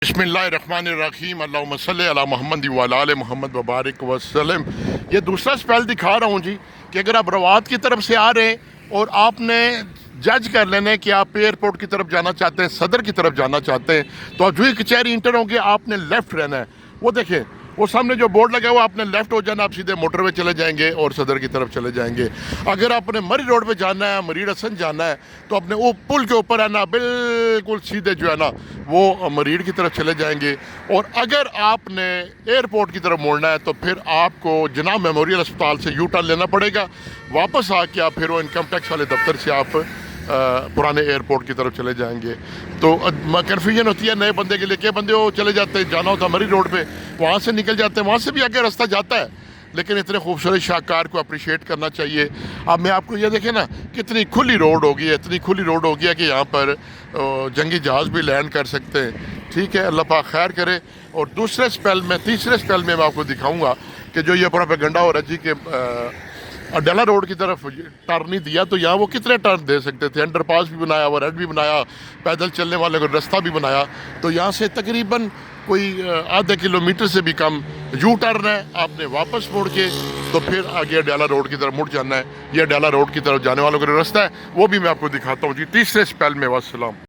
बिस्मिल्लाहिर्रहमानिर्रहीम अल्लाहुम्मा सल्ली अला मोहम्मद व अला आले मोहम्मद वबारिक वसल्लम। ये दूसरा स्पेल दिखा रहा हूँ जी कि अगर आप रवात की तरफ से आ रहे हैं और आपने जज कर लेना है कि आप एयरपोर्ट की तरफ जाना चाहते हैं, सदर की तरफ जाना चाहते हैं, तो आप जो ही कचहरी इंटर होंगे आपने लेफ़्ट रहना है। वो देखें, वो सामने जो बोर्ड लगा हुआ, आपने लेफ़्ट हो जाना, आप सीधे मोटरवे चले जाएंगे और सदर की तरफ चले जाएंगे। अगर आपने मरी रोड पे जाना है, मरीड हसन जाना है, तो अपने वो पुल के ऊपर है ना, बिल्कुल सीधे जो है ना वो मरीड की तरफ चले जाएंगे। और अगर आपने एयरपोर्ट की तरफ मोड़ना है तो फिर आपको जनाब मेमोरियल अस्पताल से यू टर्न लेना पड़ेगा। वापस आके आप फिर वो इनकम टैक्स वाले दफ्तर से आप पुराने एयरपोर्ट की तरफ चले जाएंगे। तो कन्फ्यूजन होती है नए बंदे के लिए, क्या बंदे वो चले जाते हैं, जाना होता मरी रोड पे, वहाँ से निकल जाते हैं, वहाँ से भी आगे रास्ता जाता है, लेकिन इतने खूबसूरत शाहकार को अप्रिशिएट करना चाहिए। अब मैं आपको ये देखें ना, कितनी खुली रोड होगी है, इतनी खुली रोड होगी है कि यहाँ पर जंगी जहाज़ भी लैंड कर सकते हैं। ठीक है, अल्लाह पाक खैर करे। और तीसरे स्पेल में मैं आपको दिखाऊँगा कि जो ये प्रोपेगेंडा हो रहा है जी कि अडाला रोड की तरफ टर्न नहीं दिया, तो यहाँ वो कितने टर्न दे सकते थे। अंडरपास भी बनाया, ओवरहेड भी बनाया, पैदल चलने वाले को रास्ता भी बनाया। तो यहाँ से तकरीबन कोई आधे किलोमीटर से भी कम यू टर्न है, आपने वापस मुड़ के तो फिर आगे अडाला रोड की तरफ मुड़ जाना है। ये अडाला रोड की तरफ जाने वालों का रास्ता है, वो भी मैं आपको दिखाता हूँ जी तीसरे स्पेल में। वस्सलाम।